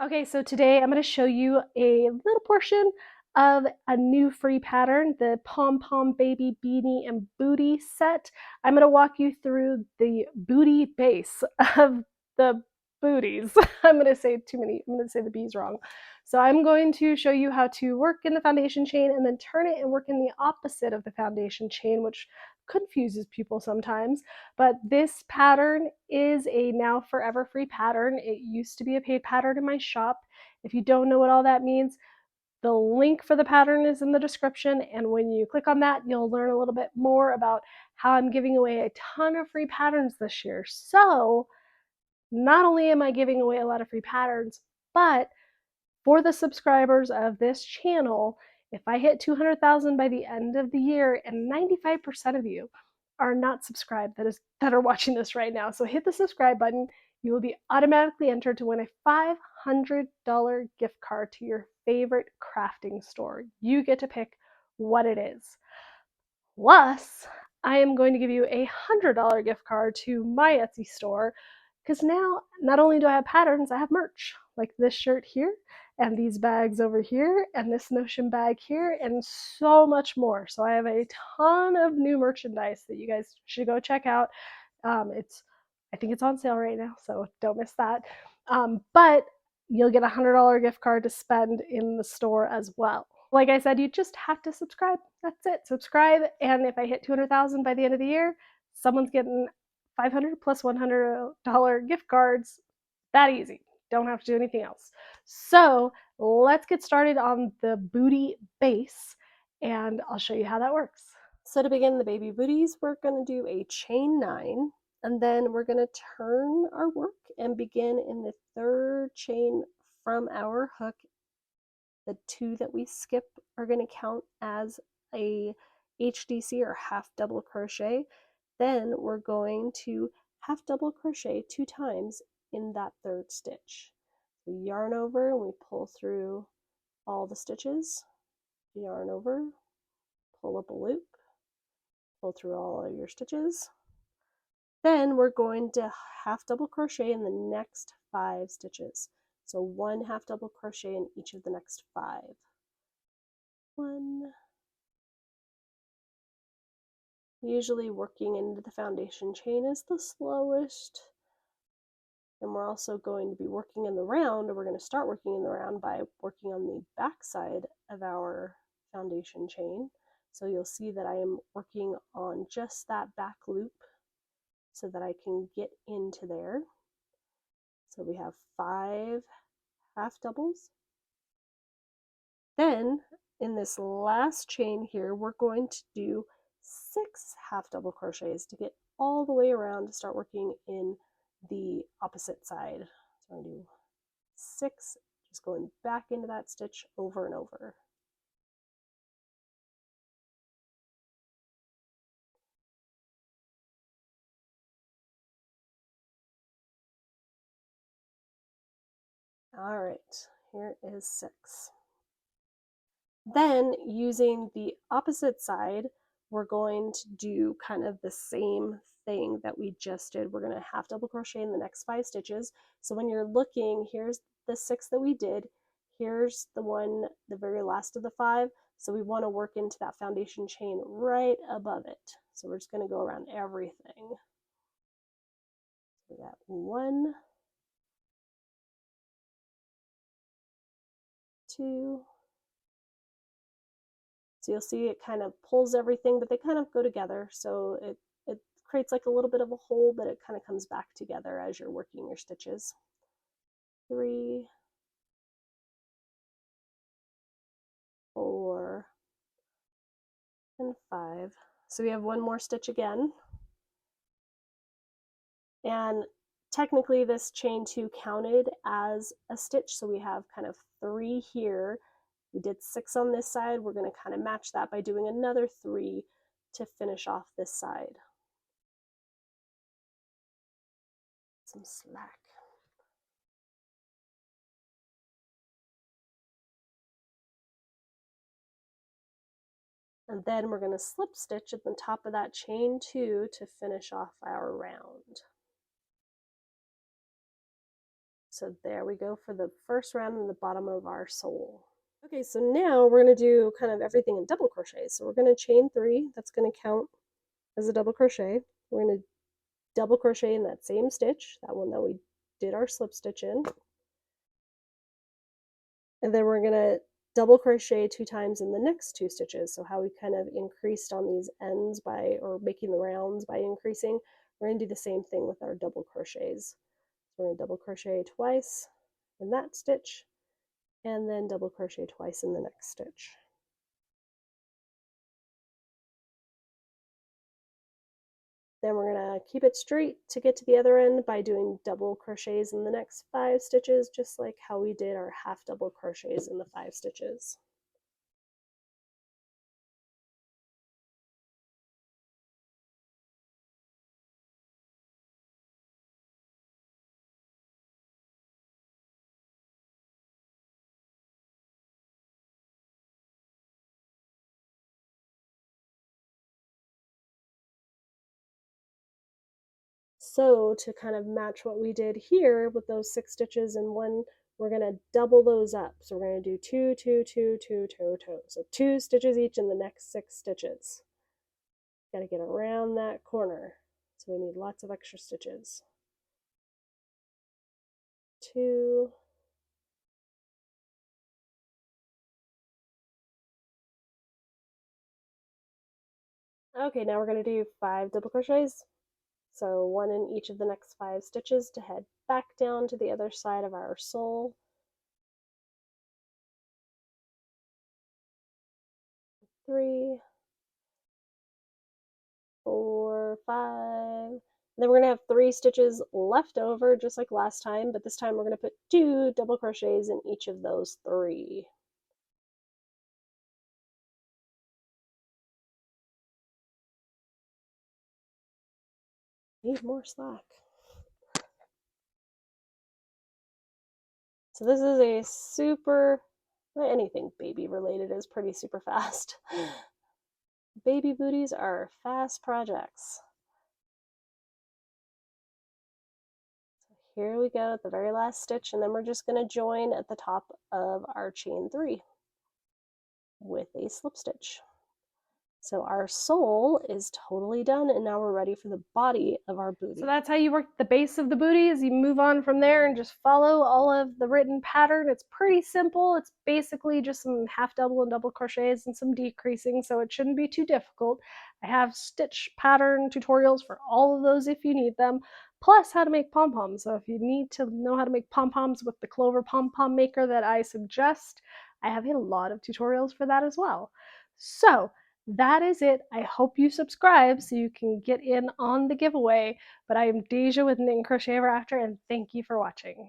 Okay, so today I'm going to show you a little portion of a new free pattern, the Pom Pom Baby Beanie and Booty set. I'm going to walk you through the booty base of the booties. I'm going to say the B's wrong. So I'm going to show you how to work in the foundation chain and then turn it and work in the opposite of the foundation chain, which confuses people sometimes. But this pattern is a now forever free pattern. It used to be a paid pattern in my shop. If you don't know what all that means, the link for the pattern is in the description, and when you click on that, you'll learn a little bit more about how I'm giving away a ton of free patterns this year. So not only am I giving away a lot of free patterns, but for the subscribers of this channel, if I hit 200,000 by the end of the year, and 95% of you are not subscribed that are watching this right now, so hit the subscribe button. You will be automatically entered to win a $500 gift card to your favorite crafting store. You get to pick what it is. Plus, I am going to give you a $100 gift card to my Etsy store, because now not only do I have patterns, I have merch like this shirt here and these bags over here and this Notion bag here and so much more. So I have a ton of new merchandise that you guys should go check out. I think it's on sale right now, so don't miss that. But you'll get a $100 gift card to spend in the store as well. Like I said, you just have to subscribe. That's it. Subscribe, and if I hit 200,000 by the end of the year, someone's getting 500 plus $100 gift cards. That easy. Don't have to do anything else. So let's get started on the booty base, and I'll show you how that works. So to begin the baby booties, we're going to do a chain 9, and then we're going to turn our work and begin in the third chain from our hook. The 2 that we skip are going to count as a HDC or half double crochet. Then we're going to half double crochet 2 times in that third stitch. We yarn over and we pull through all the stitches, yarn over, pull up a loop, pull through all of your stitches. Then we're going to half double crochet in the next 5 stitches. So 1 half double crochet in each of the next 5. 1. Usually working into the foundation chain is the slowest. And we're also going to be working in the round, or we're going to start working in the round by working on the back side of our foundation chain. So you'll see that I am working on just that back loop so that I can get into there. So we have 5 half doubles. Then in this last chain here, we're going to do 6 half double crochets to get all the way around to start working in the opposite side. So I'm going to do 6, just going back into that stitch over and over. All right, here is 6. Then using the opposite side, we're going to do kind of the same thing that we just did. We're going to half double crochet in the next 5 stitches. So when you're looking, here's the 6 that we did. Here's the one, the very last of the 5. So we want to work into that foundation chain right above it. So we're just going to go around everything. We got 1, 2. So you'll see it kind of pulls everything, but they kind of go together. So it creates like a little bit of a hole, but it kind of comes back together as you're working your stitches. 3, 4, and 5. So we have one more stitch again. And technically this chain 2 counted as a stitch, so we have kind of 3 here. We did 6 on this side. We're going to kind of match that by doing another 3 to finish off this side. Some slack. And then we're going to slip stitch at the top of that chain 2 to finish off our round. So there we go for the first round in the bottom of our sole. Okay, so now we're going to do kind of everything in double crochet. So we're going to chain 3. That's going to count as a double crochet. We're going to double crochet in that same stitch, that one that we did our slip stitch in. And then we're going to double crochet 2 times in the next 2 stitches. So how we kind of increased on these ends by, or making the rounds by increasing, we're going to do the same thing with our double crochets. So we're going to double crochet twice in that stitch, and then double crochet twice in the next stitch. Then we're going to keep it straight to get to the other end by doing double crochets in the next 5 stitches, just like how we did our half double crochets in the 5 stitches. So to kind of match what we did here with those 6 stitches in one, we're going to double those up. So we're going to do 2, 2, 2, 2, 2, 2. So 2 stitches each in the next 6 stitches. Got to get around that corner. So we need lots of extra stitches. 2. Okay, now we're going to do 5 double crochets. So 1 in each of the next 5 stitches to head back down to the other side of our sole. 3, 4, 5. And then we're going to have 3 stitches left over just like last time, but this time we're going to put 2 double crochets in each of those 3. Need more slack. So this is a super, anything baby related is pretty super fast. Baby booties are fast projects. So here we go at the very last stitch, and then we're just going to join at the top of our chain 3 with a slip stitch. So our sole is totally done, and now we're ready for the body of our booty. So that's how you work the base of the booty. Is you move on from there and just follow all of the written pattern. It's pretty simple. It's basically just some half double and double crochets and some decreasing, so it shouldn't be too difficult. I have stitch pattern tutorials for all of those if you need them, plus how to make pom-poms. So if you need to know how to make pom-poms with the Clover pom-pom maker that I suggest, I have a lot of tutorials for that as well. So that is it. I hope you subscribe so you can get in on the giveaway. But I am Deja with Knit and Crochet Ever After, and thank you for watching.